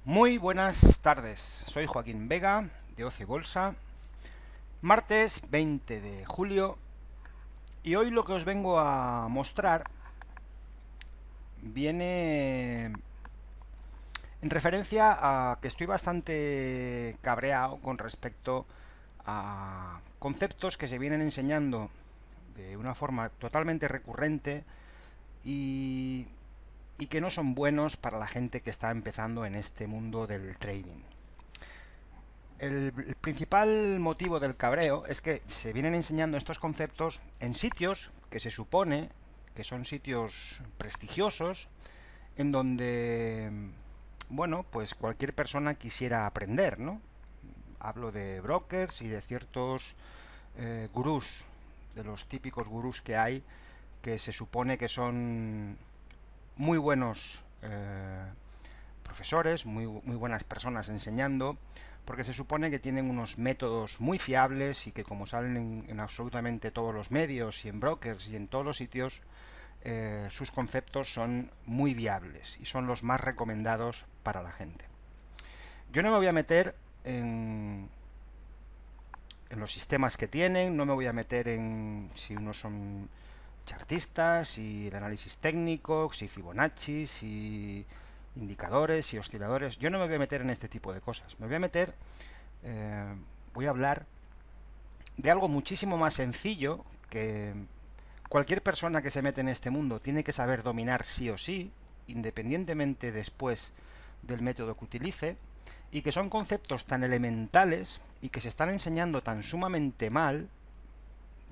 Muy buenas tardes, soy Joaquín Vega de Oce Bolsa, martes 20 de julio y hoy lo que os vengo a mostrar viene en referencia a que estoy bastante cabreado con respecto a conceptos que se vienen enseñando de una forma totalmente recurrente y, y que no son buenos para la gente que está empezando en este mundo del trading. El principal motivo del cabreo es que se vienen enseñando estos conceptos en sitios que se supone que son sitios prestigiosos, en donde, bueno, pues cualquier persona quisiera aprender, ¿no? Hablo de brokers y de ciertos gurús, de los típicos gurús que hay, que se supone que son muy buenos profesores, muy buenas personas enseñando, porque se supone que tienen unos métodos muy fiables y que como salen en absolutamente todos los medios y en brokers y en todos los sitios, sus conceptos son muy viables y son los más recomendados para la gente. Yo no me voy a meter en los sistemas que tienen, no me voy a meter en si unos son chartistas, si el análisis técnico, si Fibonacci, si indicadores y osciladores. Yo no me voy a meter en este tipo de cosas. Me voy a meter, voy a hablar de algo muchísimo más sencillo que cualquier persona que se mete en este mundo tiene que saber dominar sí o sí, independientemente después del método que utilice, y que son conceptos tan elementales y que se están enseñando tan sumamente mal,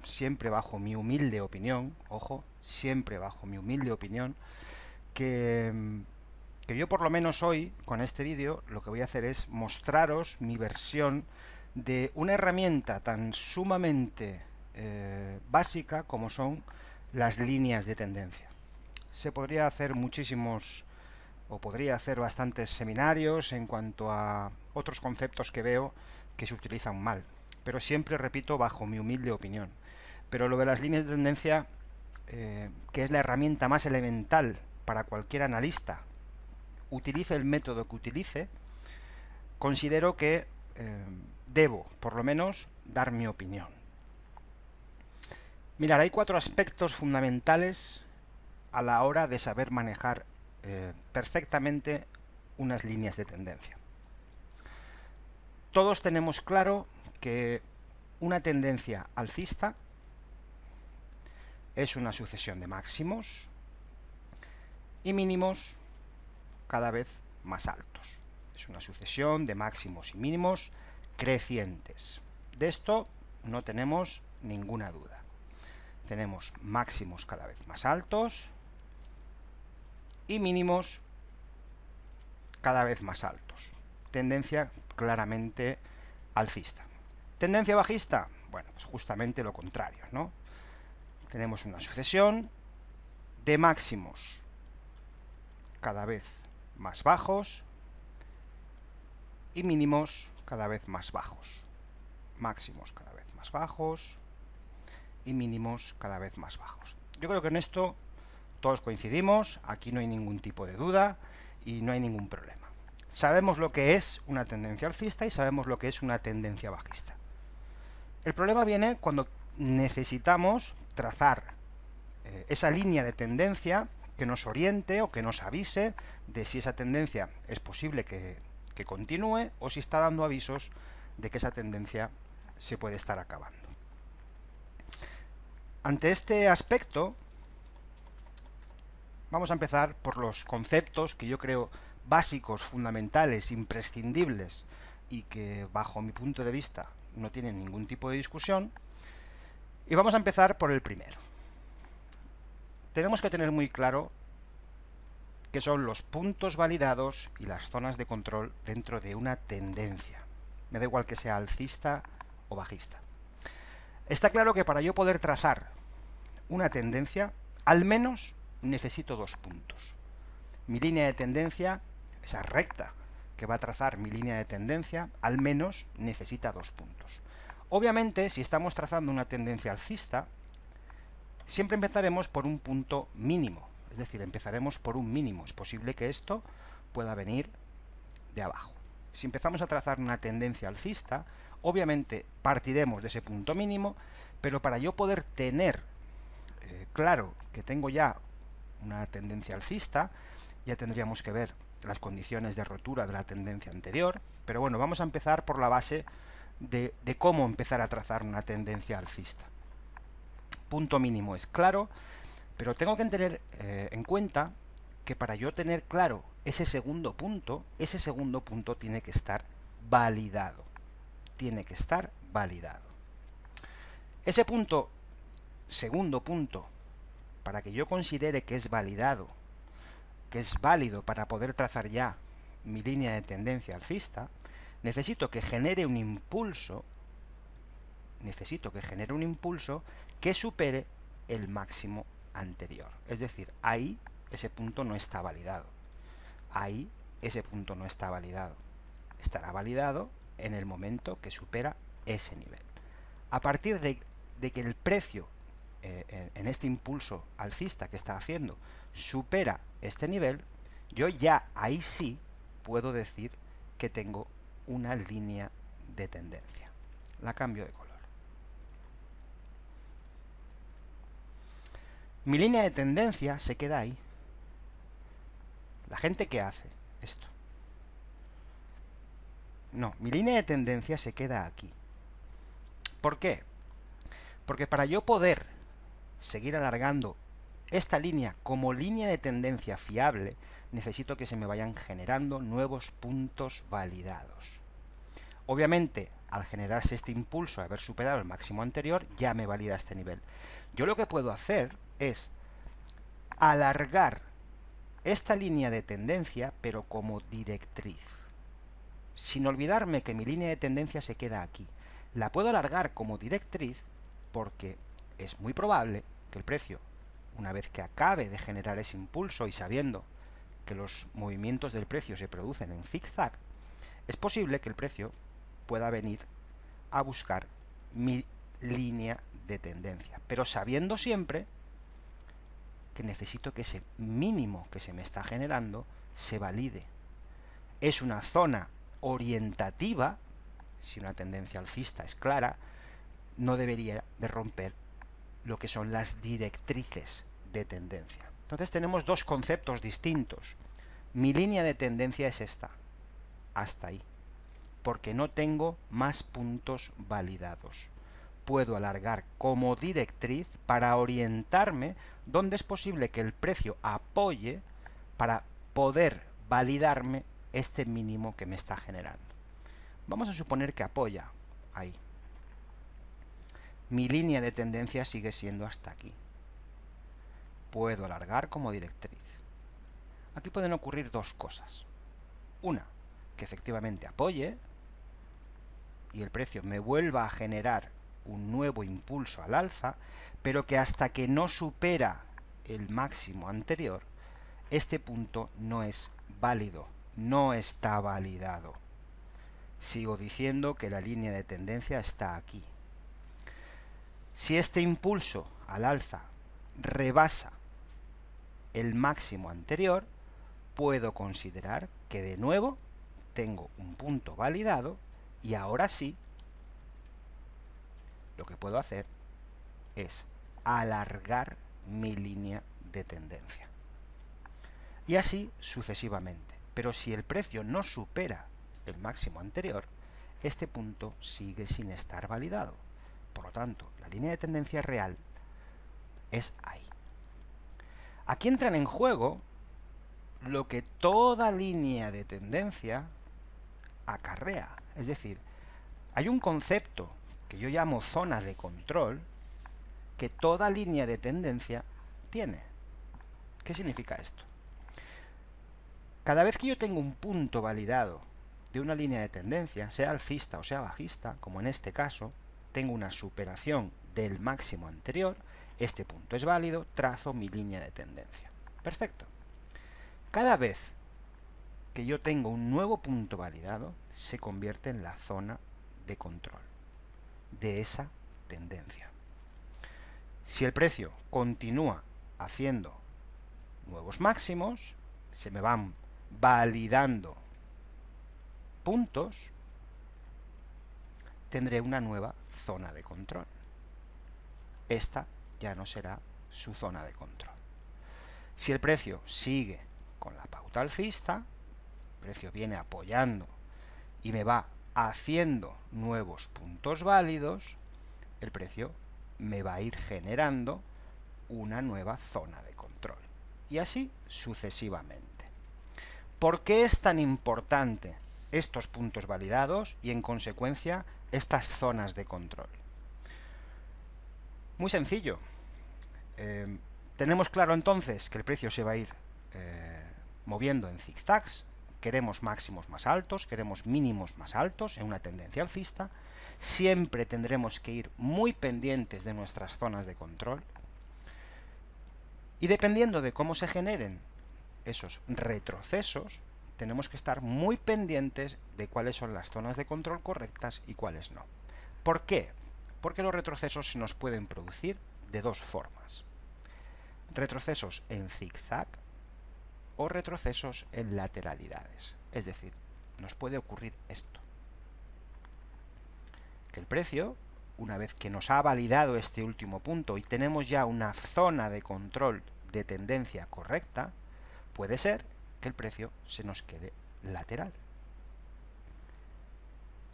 siempre bajo mi humilde opinión, ojo, siempre bajo mi humilde opinión, que, que yo por lo menos hoy, con este vídeo, lo que voy a hacer es mostraros mi versión de una herramienta tan sumamente básica como son las líneas de tendencia. Se podría hacer muchísimos, o podría hacer bastantes seminarios en cuanto a otros conceptos que veo que se utilizan mal, pero siempre repito bajo mi humilde opinión. Pero lo de las líneas de tendencia, que es la herramienta más elemental para cualquier analista, utilice el método que utilice, considero que debo, por lo menos, dar mi opinión. Mirad, hay 4 aspectos fundamentales a la hora de saber manejar perfectamente unas líneas de tendencia. Todos tenemos claro que una tendencia alcista es una sucesión de máximos y mínimos cada vez más altos. Es una sucesión de máximos y mínimos crecientes. De esto no tenemos ninguna duda. Tenemos máximos cada vez más altos y mínimos cada vez más altos. Tendencia claramente alcista. ¿Tendencia bajista? Bueno, pues justamente lo contrario, ¿no? Tenemos una sucesión de máximos cada vez más bajos y mínimos cada vez más bajos. Máximos cada vez más bajos y mínimos cada vez más bajos. Yo creo que en esto todos coincidimos, aquí no hay ningún tipo de duda y no hay ningún problema. Sabemos lo que es una tendencia alcista y sabemos lo que es una tendencia bajista. El problema viene cuando necesitamos trazar esa línea de tendencia que nos oriente o que nos avise de si esa tendencia es posible que continúe o si está dando avisos de que esa tendencia se puede estar acabando. Ante este aspecto, vamos a empezar por los conceptos que yo creo básicos, fundamentales, imprescindibles y que bajo mi punto de vista no tienen ningún tipo de discusión. Y vamos a empezar por el primero. Tenemos que tener muy claro qué son los puntos validados y las zonas de control dentro de una tendencia. Me da igual que sea alcista o bajista. Está claro que para yo poder trazar una tendencia, al menos necesito 2 puntos. Mi línea de tendencia, esa recta que va a trazar mi línea de tendencia, al menos necesita 2 puntos. Obviamente, si estamos trazando una tendencia alcista, siempre empezaremos por un punto mínimo, es decir, empezaremos por un mínimo. Es posible que esto pueda venir de abajo. Si empezamos a trazar una tendencia alcista, obviamente partiremos de ese punto mínimo, pero para yo poder tener claro que tengo ya una tendencia alcista, ya tendríamos que ver las condiciones de rotura de la tendencia anterior, pero bueno, vamos a empezar por la base de cómo empezar a trazar una tendencia alcista. Punto mínimo es claro, pero tengo que tener en cuenta que para yo tener claro ese segundo punto tiene que estar validado. Tiene que estar validado. Ese punto, segundo punto, para que yo considere que es validado, que es válido para poder trazar ya mi línea de tendencia alcista, necesito que genere un impulso, que supere el máximo anterior. Es decir, ahí ese punto no está validado. Ahí ese punto no está validado. Estará validado en el momento que supera ese nivel. A partir de que el precio en este impulso alcista que está haciendo supera este nivel, yo ya ahí sí puedo decir que tengo una línea de tendencia. La cambio de color. Mi línea de tendencia se queda ahí. La gente que hace esto. No, mi línea de tendencia se queda aquí. ¿Por qué? Porque para yo poder seguir alargando esta línea como línea de tendencia fiable, necesito que se me vayan generando nuevos puntos validados. Obviamente, al generarse este impulso, haber superado el máximo anterior, ya me valida este nivel. Yo lo que puedo hacer es alargar esta línea de tendencia, pero como directriz. Sin olvidarme que mi línea de tendencia se queda aquí. La puedo alargar como directriz porque es muy probable que el precio, una vez que acabe de generar ese impulso y sabiendo que los movimientos del precio se producen en zigzag, es posible que el precio pueda venir a buscar mi línea de tendencia, pero sabiendo siempre que necesito que ese mínimo que se me está generando se valide. Es una zona orientativa, si una tendencia alcista es clara, no debería de romper lo que son las directrices de tendencia. Entonces tenemos dos conceptos distintos. Mi línea de tendencia es esta, hasta ahí, porque no tengo más puntos validados. Puedo alargar como directriz para orientarme donde es posible que el precio apoye para poder validarme este mínimo que me está generando. Vamos a suponer que apoya ahí. Mi línea de tendencia sigue siendo hasta aquí. Puedo alargar como directriz. Aquí pueden ocurrir dos cosas. Una, que efectivamente apoye y el precio me vuelva a generar un nuevo impulso al alza, pero que hasta que no supera el máximo anterior, este punto no es válido, no está validado. Sigo diciendo que la línea de tendencia está aquí. Si este impulso al alza rebasa el máximo anterior, puedo considerar que de nuevo tengo un punto validado y ahora sí, lo que puedo hacer es alargar mi línea de tendencia. Y así sucesivamente. Pero si el precio no supera el máximo anterior, este punto sigue sin estar validado. Por lo tanto, la línea de tendencia real es ahí. Aquí entran en juego lo que toda línea de tendencia acarrea. Es decir, hay un concepto que yo llamo zona de control que toda línea de tendencia tiene. ¿Qué significa esto? Cada vez que yo tengo un punto validado de una línea de tendencia, sea alcista o sea bajista, como en este caso, tengo una superación del máximo anterior, este punto es válido, trazo mi línea de tendencia. Perfecto. Cada vez que yo tengo un nuevo punto validado, se convierte en la zona de control de esa tendencia. Si el precio continúa haciendo nuevos máximos, se me van validando puntos, tendré una nueva zona de control. Esta ya no será su zona de control. Si el precio sigue con la pauta alcista, el precio viene apoyando y me va haciendo nuevos puntos válidos, el precio me va a ir generando una nueva zona de control. Y así sucesivamente. ¿Por qué es tan importante estos puntos validados y, en consecuencia, estas zonas de control? Muy sencillo. Tenemos claro entonces que el precio se va a ir moviendo en zigzags. Queremos máximos más altos, queremos mínimos más altos en una tendencia alcista. Siempre tendremos que ir muy pendientes de nuestras zonas de control. Y dependiendo de cómo se generen esos retrocesos, tenemos que estar muy pendientes de cuáles son las zonas de control correctas y cuáles no. ¿Por qué? Porque los retrocesos se nos pueden producir de dos formas. Retrocesos en zigzag o retrocesos en lateralidades. Es decir, nos puede ocurrir esto. Que el precio, una vez que nos ha validado este último punto y tenemos ya una zona de control de tendencia correcta, puede ser que el precio se nos quede lateral.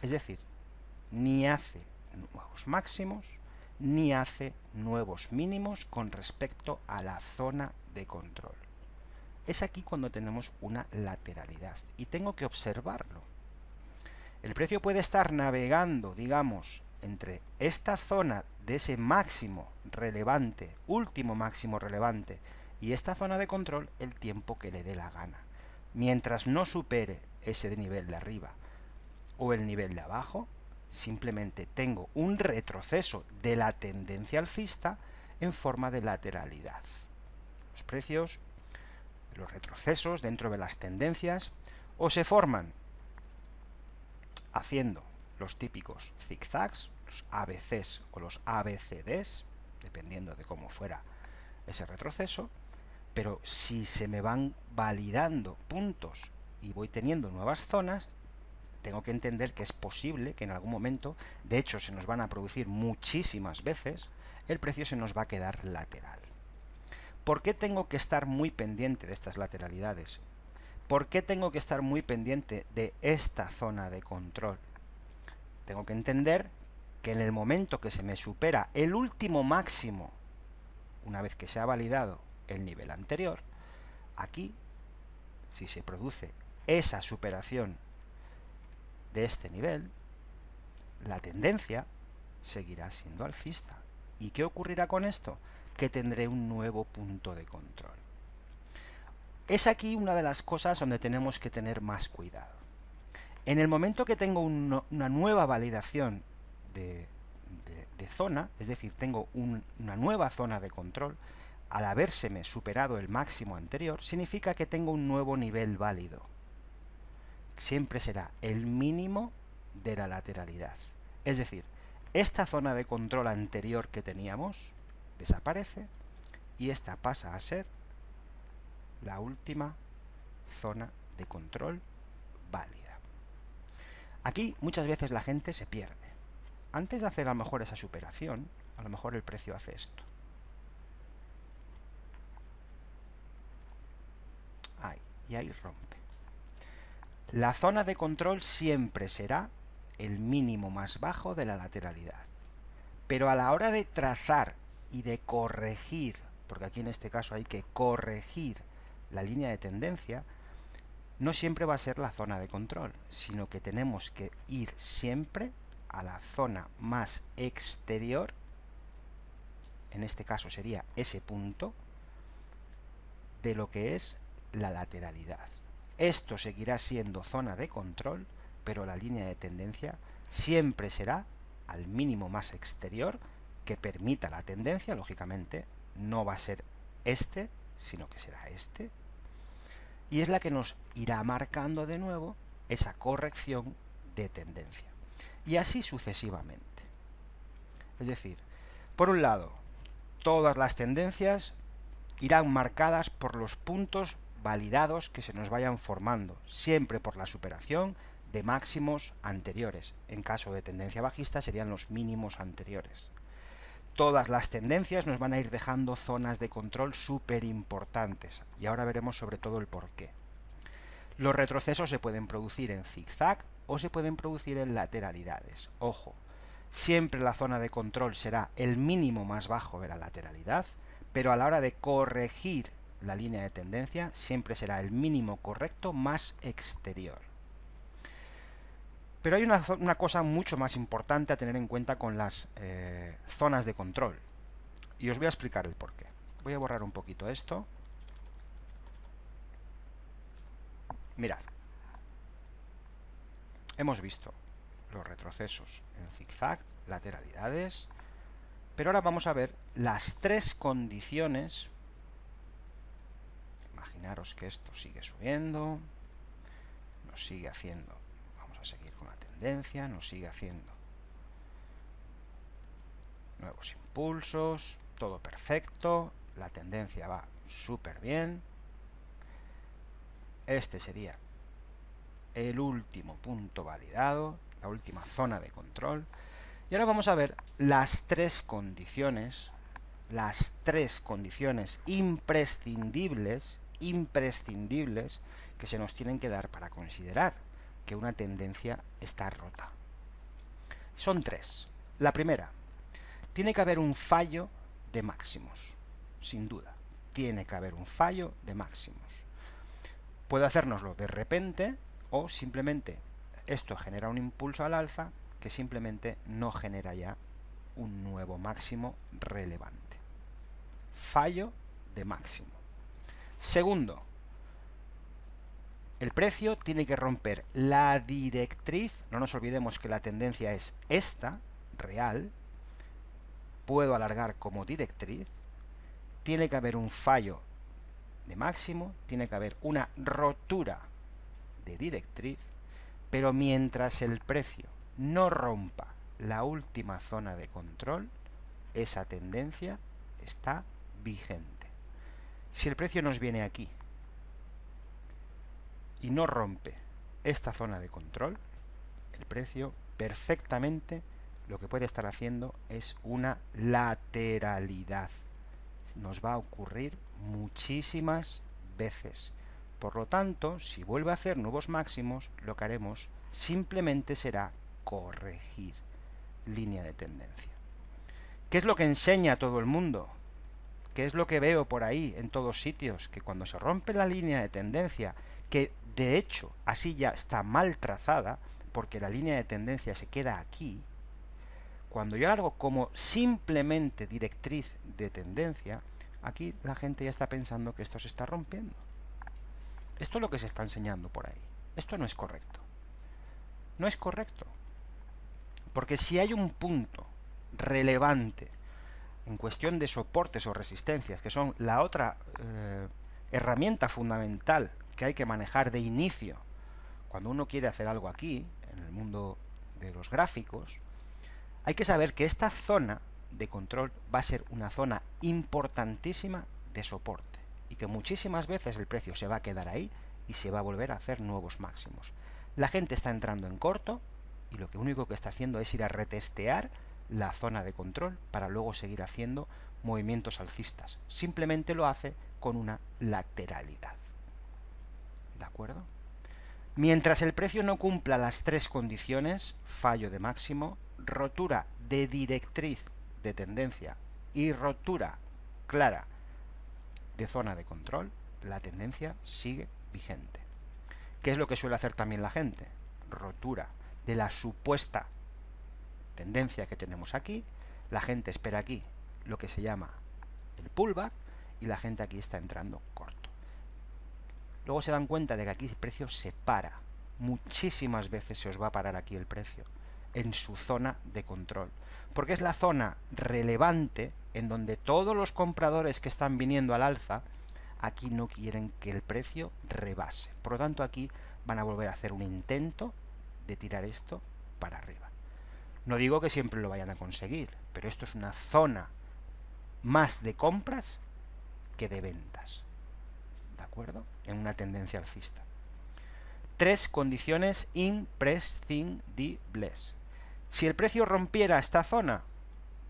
Es decir, ni hace nuevos máximos, ni hace nuevos mínimos con respecto a la zona de control. Es aquí cuando tenemos una lateralidad y tengo que observarlo. El precio puede estar navegando, digamos, entre esta zona de ese máximo relevante, último máximo relevante, y esta zona de control el tiempo que le dé la gana. Mientras no supere ese nivel de arriba o el nivel de abajo, simplemente tengo un retroceso de la tendencia alcista en forma de lateralidad. Los precios, los retrocesos dentro de las tendencias, o se forman haciendo los típicos zigzags, los ABCs o los ABCDs, dependiendo de cómo fuera ese retroceso, pero si se me van validando puntos y voy teniendo nuevas zonas, tengo que entender que es posible que en algún momento, de hecho se nos van a producir muchísimas veces, el precio se nos va a quedar lateral. ¿Por qué tengo que estar muy pendiente de estas lateralidades? ¿Por qué tengo que estar muy pendiente de esta zona de control? Tengo que entender que en el momento que se me supera el último máximo, una vez que se ha validado el nivel anterior, aquí, si se produce esa superación de este nivel, la tendencia seguirá siendo alcista. ¿Y qué ocurrirá con esto? Que tendré un nuevo punto de control. Es aquí una de las cosas donde tenemos que tener más cuidado. En el momento que tengo una nueva validación de zona, es decir, tengo una nueva zona de control, al habérseme superado el máximo anterior, significa que tengo un nuevo nivel válido. Siempre será el mínimo de la lateralidad. Es decir, esta zona de control anterior que teníamos desaparece y esta pasa a ser la última zona de control válida. Aquí muchas veces la gente se pierde. Antes de hacer a lo mejor esa superación, a lo mejor el precio hace esto. Ahí, y ahí rompe. La zona de control siempre será el mínimo más bajo de la lateralidad. Pero a la hora de trazar y de corregir, porque aquí en este caso hay que corregir la línea de tendencia, no siempre va a ser la zona de control, sino que tenemos que ir siempre a la zona más exterior, en este caso sería ese punto, de lo que es la lateralidad. Esto seguirá siendo zona de control, pero la línea de tendencia siempre será al mínimo más exterior que permita la tendencia, lógicamente no va a ser este, sino que será este, y es la que nos irá marcando de nuevo esa corrección de tendencia. Y así sucesivamente. Es decir, por un lado, todas las tendencias irán marcadas por los puntos validados que se nos vayan formando, siempre por la superación de máximos anteriores. En caso de tendencia bajista serían los mínimos anteriores. Todas las tendencias nos van a ir dejando zonas de control súper importantes, y ahora veremos sobre todo el porqué. Los retrocesos se pueden producir en zigzag o se pueden producir en lateralidades. Ojo, siempre la zona de control será el mínimo más bajo de la lateralidad, pero a la hora de corregir la línea de tendencia siempre será el mínimo correcto más exterior. Pero hay una cosa mucho más importante a tener en cuenta con las zonas de control, y os voy a explicar el porqué. Voy a borrar un poquito esto. Mirad, hemos visto los retrocesos en zigzag, lateralidades, pero ahora vamos a ver las tres condiciones. Imaginaros que esto sigue subiendo, nos sigue haciendo, vamos a seguir con la tendencia, nos sigue haciendo nuevos impulsos, todo perfecto, la tendencia va súper bien. Este sería el último punto validado, la última zona de control. Y ahora vamos a ver las tres condiciones imprescindibles que se nos tienen que dar para considerar que una tendencia está rota. Son tres. La primera, tiene que haber un fallo de máximos, sin duda. Tiene que haber un fallo de máximos. Puede hacérnoslo de repente o simplemente esto genera un impulso al alza que simplemente no genera ya un nuevo máximo relevante. Fallo de máximo. Segundo, el precio tiene que romper la directriz. No nos olvidemos que la tendencia es esta, real. Puedo alargar como directriz. Tiene que haber un fallo de máximo, tiene que haber una rotura de directriz, pero mientras el precio no rompa la última zona de control, esa tendencia está vigente. Si el precio nos viene aquí y no rompe esta zona de control, el precio perfectamente lo que puede estar haciendo es una lateralidad. Nos va a ocurrir muchísimas veces. Por lo tanto, si vuelve a hacer nuevos máximos, lo que haremos simplemente será corregir línea de tendencia. ¿Qué es lo que enseña todo el mundo? ¿Qué es lo que veo por ahí en todos sitios? Que cuando se rompe la línea de tendencia, que de hecho así ya está mal trazada, porque la línea de tendencia se queda aquí, cuando yo hago como simplemente directriz de tendencia, aquí la gente ya está pensando que esto se está rompiendo. Esto es lo que se está enseñando por ahí. Esto no es correcto. No es correcto. Porque si hay un punto relevante en cuestión de soportes o resistencias, que son la otra herramienta fundamental que hay que manejar de inicio cuando uno quiere hacer algo aquí, en el mundo de los gráficos, hay que saber que esta zona de control va a ser una zona importantísima de soporte y que muchísimas veces el precio se va a quedar ahí y se va a volver a hacer nuevos máximos. La gente está entrando en corto y lo único que está haciendo es ir a retestear la zona de control para luego seguir haciendo movimientos alcistas. Simplemente lo hace con una lateralidad. ¿De acuerdo? Mientras el precio no cumpla las tres condiciones, fallo de máximo, rotura de directriz de tendencia y rotura clara de zona de control, la tendencia sigue vigente. ¿Qué es lo que suele hacer también la gente? Rotura de la supuesta tendencia que tenemos aquí, la gente espera aquí lo que se llama el pullback y la gente aquí está entrando corto. Luego se dan cuenta de que aquí el precio se para. Muchísimas veces se os va a parar aquí el precio, en su zona de control. Porque es la zona relevante en donde todos los compradores que están viniendo al alza, aquí no quieren que el precio rebase. Por lo tanto, aquí van a volver a hacer un intento de tirar esto para arriba. No digo que siempre lo vayan a conseguir, pero esto es una zona más de compras que de ventas. ¿De acuerdo? En una tendencia alcista. tres condiciones imprescindibles. Si el precio rompiera esta zona,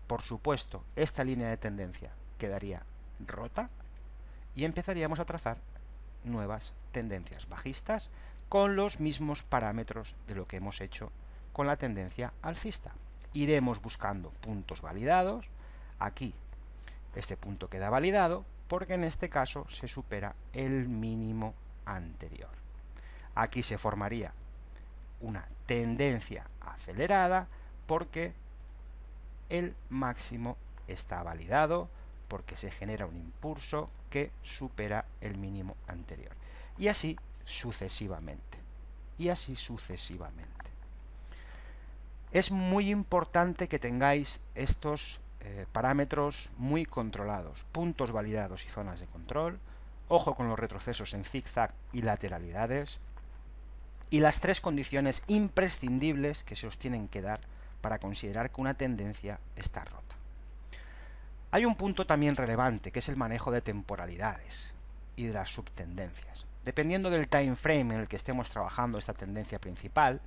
por supuesto, esta línea de tendencia quedaría rota y empezaríamos a trazar nuevas tendencias bajistas con los mismos parámetros de lo que hemos hecho con la tendencia alcista. Iremos buscando puntos validados. Aquí este punto queda validado porque en este caso se supera el mínimo anterior. Aquí se formaría una tendencia acelerada porque el máximo está validado, porque se genera un impulso que supera el mínimo anterior. Y así sucesivamente. Y así sucesivamente. Es muy importante que tengáis estos parámetros muy controlados, puntos validados y zonas de control, ojo con los retrocesos en zigzag y lateralidades, y las tres condiciones imprescindibles que se os tienen que dar para considerar que una tendencia está rota. Hay un punto también relevante, que es el manejo de temporalidades y de las subtendencias. Dependiendo del time frame en el que estemos trabajando esta tendencia principal,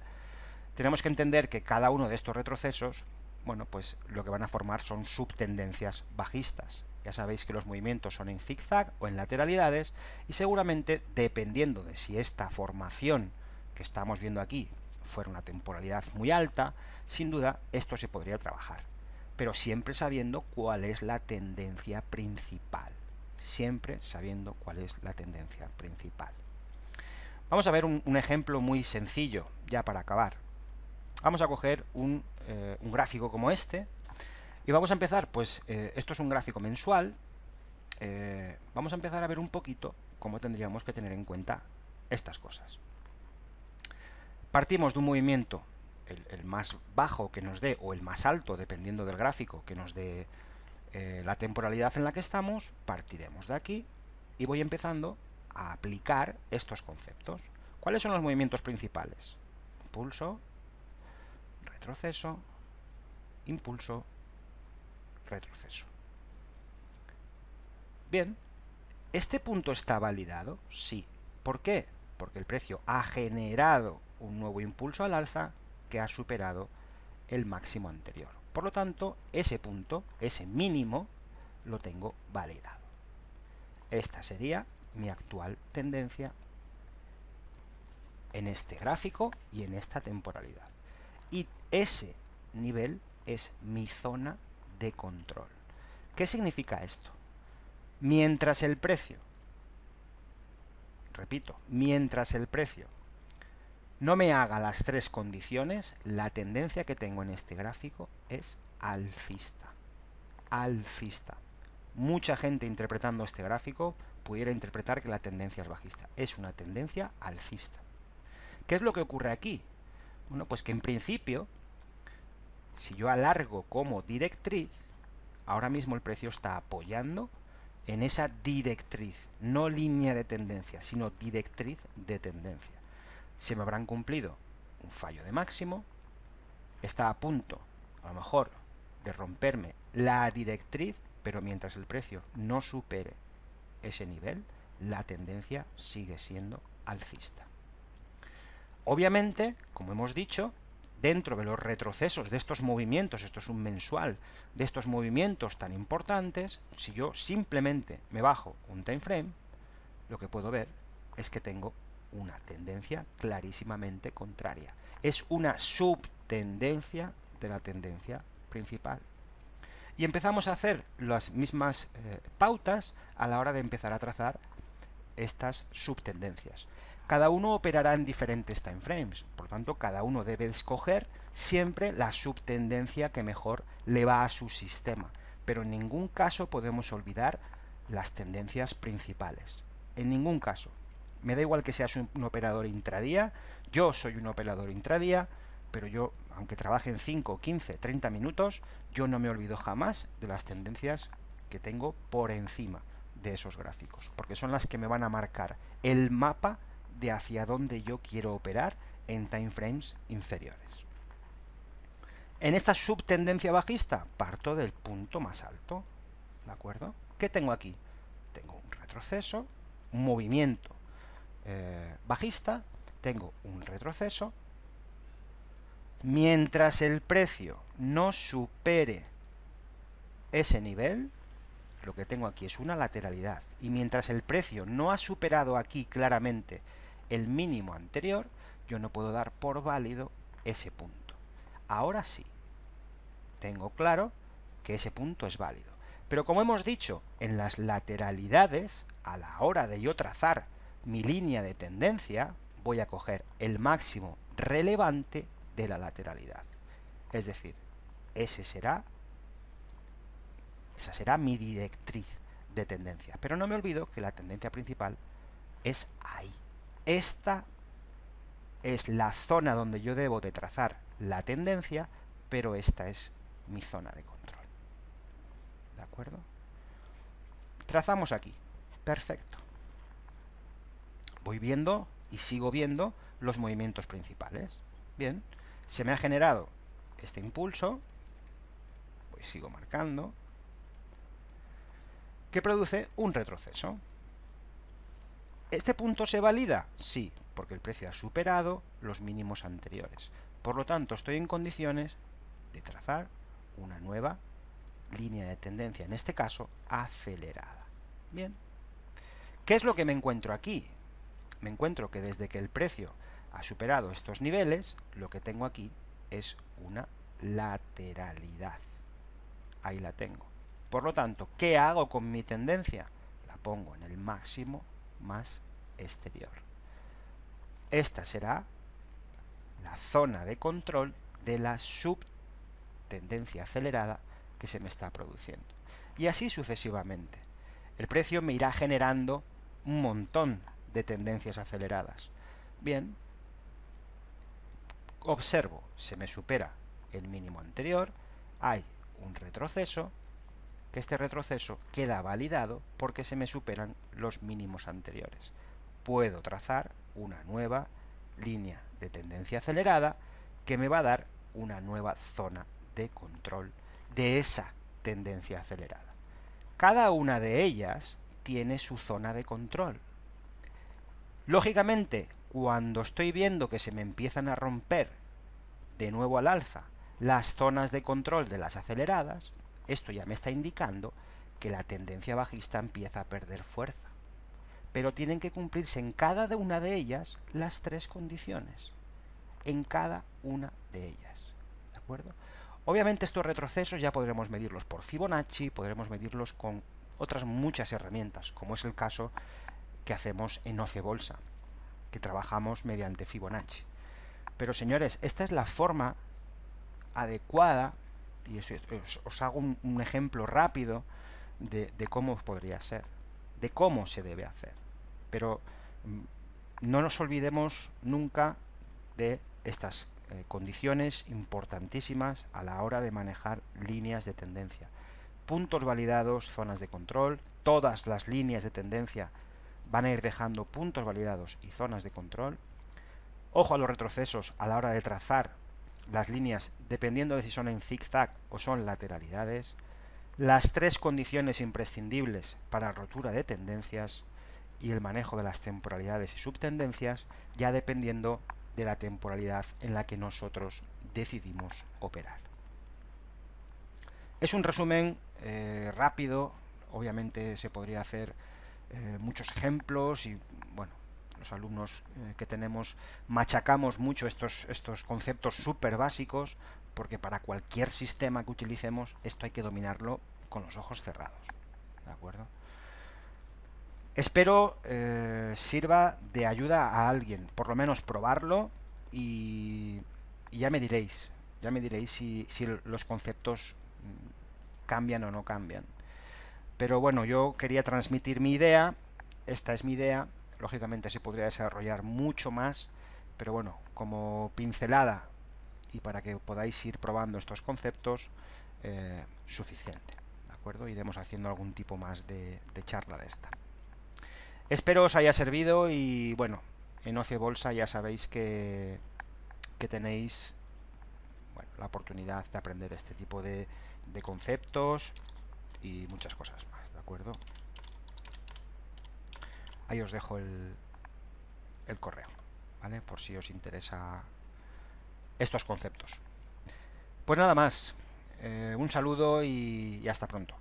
tenemos que entender que cada uno de estos retrocesos, bueno, pues lo que van a formar son subtendencias bajistas. Ya sabéis que los movimientos son en zigzag o en lateralidades y seguramente, dependiendo de si esta formación que estamos viendo aquí fuera una temporalidad muy alta, sin duda esto se podría trabajar, pero siempre sabiendo cuál es la tendencia principal. Siempre sabiendo cuál es la tendencia principal. Vamos a ver un ejemplo muy sencillo, ya para acabar. Vamos a coger un gráfico como este, y vamos a empezar, pues esto es un gráfico mensual, vamos a empezar a ver un poquito cómo tendríamos que tener en cuenta estas cosas. Partimos de un movimiento, el más bajo que nos dé, o el más alto, dependiendo del gráfico, que nos dé la temporalidad en la que estamos, partiremos de aquí y voy empezando a aplicar estos conceptos. ¿Cuáles son los movimientos principales? Impulso, retroceso, impulso, retroceso. Bien, ¿este punto está validado? Sí. ¿Por qué? Porque el precio ha generado un nuevo impulso al alza que ha superado el máximo anterior. Por lo tanto, ese punto, ese mínimo, lo tengo validado. Esta sería mi actual tendencia en este gráfico y en esta temporalidad. Y ese nivel es mi zona de control. ¿Qué significa esto? Mientras el precio, repito, mientras el precio no me haga las tres condiciones, la tendencia que tengo en este gráfico es alcista. Alcista. Mucha gente interpretando este gráfico pudiera interpretar que la tendencia es bajista. Es una tendencia alcista. ¿Qué es lo que ocurre aquí? Bueno, pues que en principio, si yo alargo como directriz, ahora mismo el precio está apoyando en esa directriz, no línea de tendencia, sino directriz de tendencia. Se me habrán cumplido un fallo de máximo, está a punto, a lo mejor, de romperme la directriz, pero mientras el precio no supere ese nivel, la tendencia sigue siendo alcista. Obviamente, como hemos dicho, dentro de los retrocesos de estos movimientos, esto es un mensual, de estos movimientos tan importantes, si yo simplemente me bajo un time frame, lo que puedo ver es que tengo una tendencia clarísimamente contraria. Es una subtendencia de la tendencia principal. Y empezamos a hacer las mismas pautas a la hora de empezar a trazar estas subtendencias. Cada uno operará en diferentes time frames, por lo tanto cada uno debe escoger siempre la subtendencia que mejor le va a su sistema, pero en ningún caso podemos olvidar las tendencias principales. En ningún caso. Me da igual que seas un operador intradía, yo soy un operador intradía, pero yo, aunque trabaje en 5, 15, 30 minutos, yo no me olvido jamás de las tendencias que tengo por encima de esos gráficos, porque son las que me van a marcar el mapa de hacia dónde yo quiero operar en time frames inferiores. En esta subtendencia bajista parto del punto más alto, ¿de acuerdo? ¿Qué tengo aquí? Tengo un retroceso, un movimiento bajista, tengo un retroceso. Mientras el precio no supere ese nivel, lo que tengo aquí es una lateralidad. Y mientras el precio no ha superado aquí claramente el mínimo anterior, yo no puedo dar por válido ese punto. Ahora sí, tengo claro que ese punto es válido. Pero como hemos dicho, en las lateralidades, a la hora de yo trazar mi línea de tendencia, voy a coger el máximo relevante de la lateralidad. Es decir, esa será mi directriz de tendencia. Pero no me olvido que la tendencia principal es ahí. Esta es la zona donde yo debo de trazar la tendencia, pero esta es mi zona de control. ¿De acuerdo? Trazamos aquí. Perfecto. Voy viendo y sigo viendo los movimientos principales. Bien, se me ha generado este impulso, pues sigo marcando, que produce un retroceso. ¿Este punto se valida? Sí, porque el precio ha superado los mínimos anteriores. Por lo tanto, estoy en condiciones de trazar una nueva línea de tendencia, en este caso, acelerada. Bien. ¿Qué es lo que me encuentro aquí? Me encuentro que desde que el precio ha superado estos niveles, lo que tengo aquí es una lateralidad. Ahí la tengo. Por lo tanto, ¿qué hago con mi tendencia? La pongo en el máximo más exterior. Esta será la zona de control de la subtendencia acelerada que se me está produciendo. Y así sucesivamente. El precio me irá generando un montón de tendencias aceleradas. Bien, observo, se me supera el mínimo anterior, hay un retroceso, que este retroceso queda validado porque se me superan los mínimos anteriores. Puedo trazar una nueva línea de tendencia acelerada que me va a dar una nueva zona de control de esa tendencia acelerada. Cada una de ellas tiene su zona de control. Lógicamente, cuando estoy viendo que se me empiezan a romper de nuevo al alza las zonas de control de las aceleradas, esto ya me está indicando que la tendencia bajista empieza a perder fuerza. Pero tienen que cumplirse en cada una de ellas las tres condiciones. En cada una de ellas. ¿De acuerdo? Obviamente estos retrocesos ya podremos medirlos por Fibonacci, podremos medirlos con otras muchas herramientas, como es el caso que hacemos en OCE Bolsa, que trabajamos mediante Fibonacci. Pero señores, esta es la forma adecuada, y os hago un ejemplo rápido de cómo podría ser, de cómo se debe hacer. Pero no nos olvidemos nunca de estas condiciones importantísimas a la hora de manejar líneas de tendencia. Puntos validados, zonas de control, todas las líneas de tendencia van a ir dejando puntos validados y zonas de control. Ojo a los retrocesos a la hora de trazar las líneas, dependiendo de si son en zigzag o son lateralidades. Las tres condiciones imprescindibles para rotura de tendencias y el manejo de las temporalidades y subtendencias, ya dependiendo de la temporalidad en la que nosotros decidimos operar. Es un resumen rápido, obviamente se podría hacer muchos ejemplos y bueno, los alumnos que tenemos machacamos mucho estos conceptos súper básicos, porque para cualquier sistema que utilicemos esto hay que dominarlo con los ojos cerrados. ¿De acuerdo? Espero sirva de ayuda a alguien, por lo menos probarlo y ya me diréis si los conceptos cambian o no cambian. Pero bueno, yo quería transmitir mi idea, esta es mi idea, lógicamente se podría desarrollar mucho más, pero bueno, como pincelada y para que podáis ir probando estos conceptos, suficiente, ¿de acuerdo? Iremos haciendo algún tipo más de charla de esta. Espero os haya servido y bueno, en OCE Bolsa ya sabéis que tenéis la oportunidad de aprender este tipo de conceptos y muchas cosas más, ¿de acuerdo? Ahí os dejo el correo. ¿vale? Por si os interesa estos conceptos. Pues nada más, un saludo y hasta pronto.